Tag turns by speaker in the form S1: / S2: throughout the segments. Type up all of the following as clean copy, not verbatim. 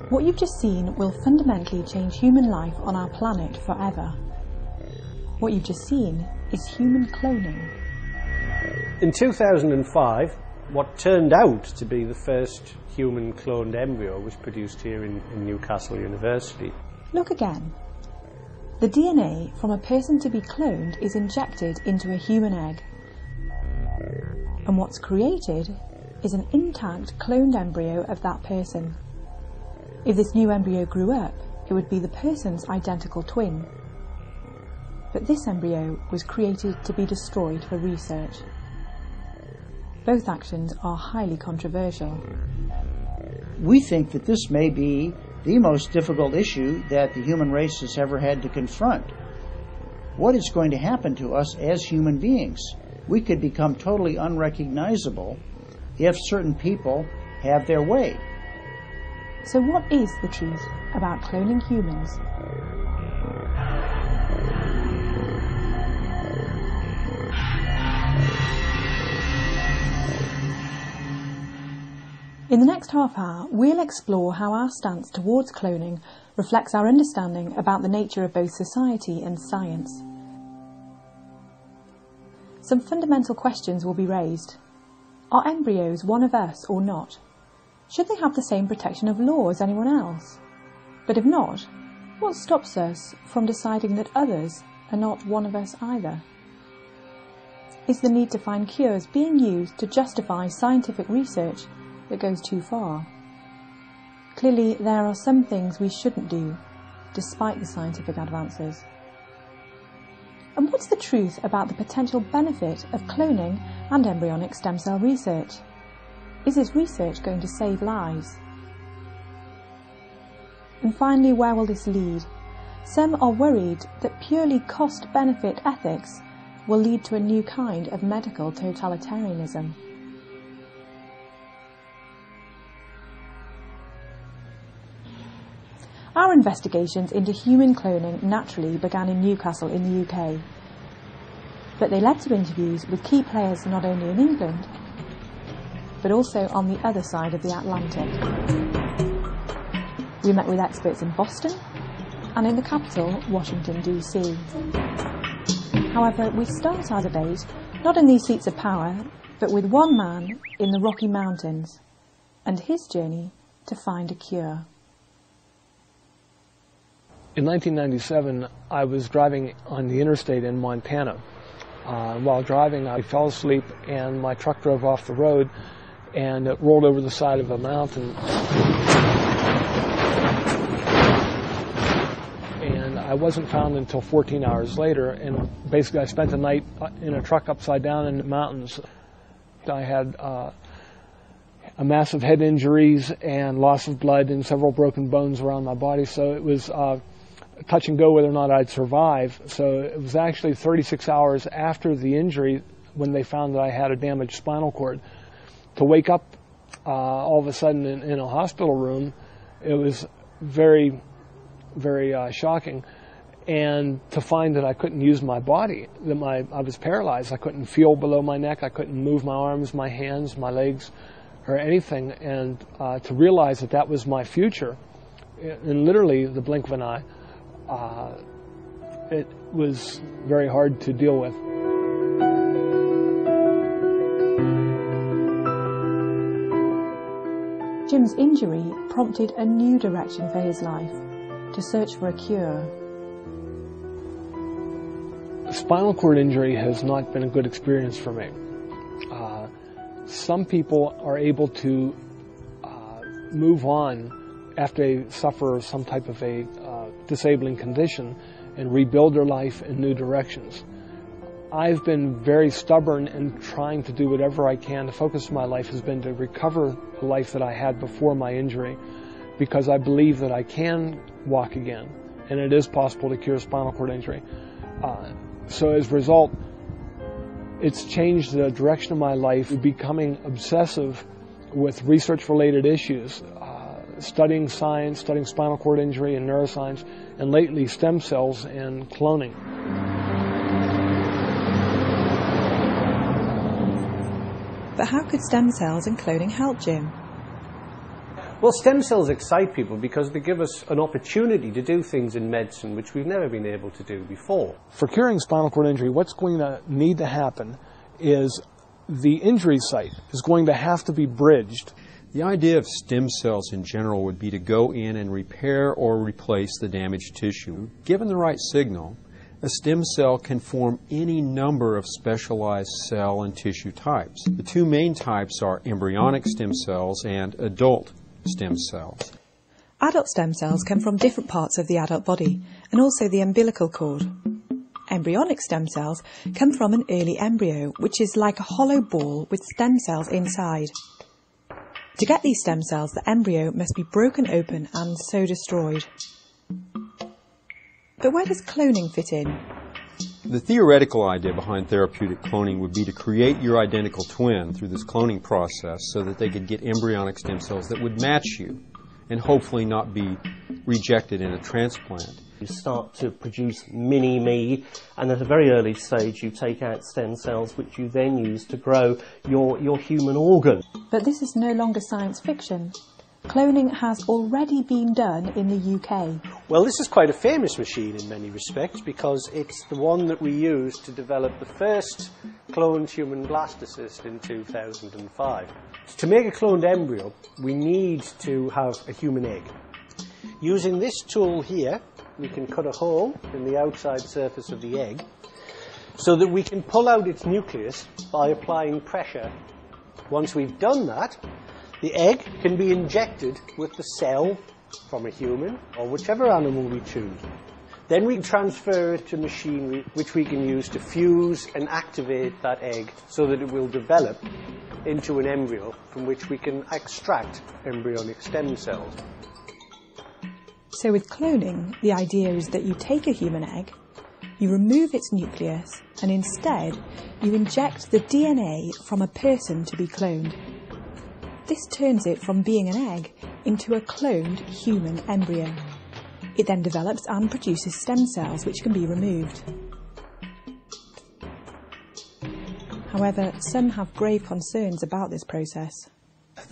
S1: What you've just seen will fundamentally change human life on our planet forever. What you've just seen is human cloning.
S2: In 2005, what turned out to be the first human cloned embryo was produced here in Newcastle University.
S1: Look again. The DNA from a person to be cloned is injected into a human egg. And what's created is an intact cloned embryo of that person. If this new embryo grew up, it would be the person's identical twin. But this embryo was created to be destroyed for research. Both actions are highly controversial.
S3: We think that this may be the most difficult issue that the human race has ever had to confront. What is going to happen to us as human beings? We could become totally unrecognizable if certain people have their way.
S1: So what is the truth about cloning humans? In the next half hour, we'll explore how our stance towards cloning reflects our understanding about the nature of both society and science. Some fundamental questions will be raised. Are embryos one of us or not? Should they have the same protection of law as anyone else? But if not, what stops us from deciding that others are not one of us either? Is the need to find cures being used to justify scientific research that goes too far? Clearly, there are some things we shouldn't do, despite the scientific advances. And what's the truth about the potential benefit of cloning and embryonic stem cell research? Is this research going to save lives? And finally, where will this lead? Some are worried that purely cost-benefit ethics will lead to a new kind of medical totalitarianism. Our investigations into human cloning naturally began in Newcastle in the UK, but they led to interviews with key players not only in England, but also on the other side of the Atlantic. We met with experts in Boston and in the capital, Washington, DC. However, we start our debate not in these seats of power, but with one man in the Rocky Mountains and his journey to find a cure.
S4: In 1997, I was driving on the interstate in Montana. While driving, I fell asleep and my truck drove off the road and it rolled over the side of a mountain. And I wasn't found until 14 hours later, and basically I spent the night in a truck upside down in the mountains. I had a massive head injuries and loss of blood and several broken bones around my body, so it was touch and go whether or not I'd survive. So it was actually 36 hours after the injury when they found that I had a damaged spinal cord. To wake up all of a sudden in a hospital room, it was very, very shocking. And to find that I couldn't use my body, that I was paralyzed. I couldn't feel below my neck. I couldn't move my arms, my hands, my legs, or anything. And to realize that that was my future, in literally the blink of an eye, it was very hard to deal with.
S1: Jim's injury prompted a new direction for his life, to search for a cure.
S4: Spinal cord injury has not been a good experience for me. Some people are able to move on after they suffer some type of a disabling condition and rebuild their life in new directions. I've been very stubborn in trying to do whatever I can. The focus of my life has been to recover the life that I had before my injury, because I believe that I can walk again, and it is possible to cure spinal cord injury. So as a result, It's changed the direction of my life, becoming obsessive with research-related issues, studying science, studying spinal cord injury and neuroscience, and lately stem cells and cloning.
S1: But how could stem cells and cloning help, Jim?
S2: Well, stem cells excite people because they give us an opportunity to do things in medicine which we've never been able to do before.
S4: For curing spinal cord injury, what's going to need to happen is the injury site is going to have to be bridged.
S5: The idea of stem cells in general would be to go in and repair or replace the damaged tissue. Given the right signal, a stem cell can form any number of specialized cell and tissue types. The two main types are embryonic stem cells and adult stem cells.
S1: Adult stem cells come from different parts of the adult body and also the umbilical cord. Embryonic stem cells come from an early embryo, which is like a hollow ball with stem cells inside. To get these stem cells, the embryo must be broken open and so destroyed. But where does cloning fit in?
S5: The theoretical idea behind therapeutic cloning would be to create your identical twin through this cloning process so that they could get embryonic stem cells that would match you and hopefully not be rejected in a transplant.
S6: You start to produce mini-me, and at a very early stage you take out stem cells which you then use to grow your human organ.
S1: But this is no longer science fiction. Cloning has already been done in the UK.
S2: Well, this is quite a famous machine in many respects because it's the one that we used to develop the first cloned human blastocyst in 2005. To make a cloned embryo, we need to have a human egg. Using this tool here, we can cut a hole in the outside surface of the egg so that we can pull out its nucleus by applying pressure. Once we've done that, the egg can be injected with the cell from a human or whichever animal we choose. Then we transfer it to machinery which we can use to fuse and activate that egg so that it will develop into an embryo from which we can extract embryonic stem cells.
S1: So with cloning, the idea is that you take a human egg, you remove its nucleus, and instead you inject the DNA from a person to be cloned. This turns it from being an egg into a cloned human embryo. It then develops and produces stem cells which can be removed. However, some have grave concerns about this process.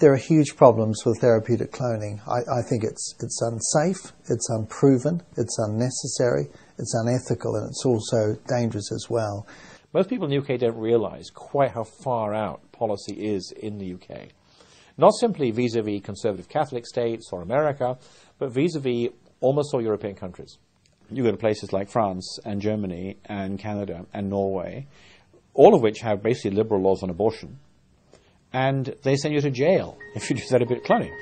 S7: There are huge problems with therapeutic cloning. I think it's unsafe, it's unproven, it's unnecessary, it's unethical, and it's also dangerous as well.
S8: Most people in the UK don't realise quite how far out policy is in the UK. Not simply vis-à-vis conservative Catholic states or America, but vis-à-vis almost all European countries. You go to places like France and Germany and Canada and Norway, all of which have basically liberal laws on abortion, and they send you to jail if you do therapeutic cloning.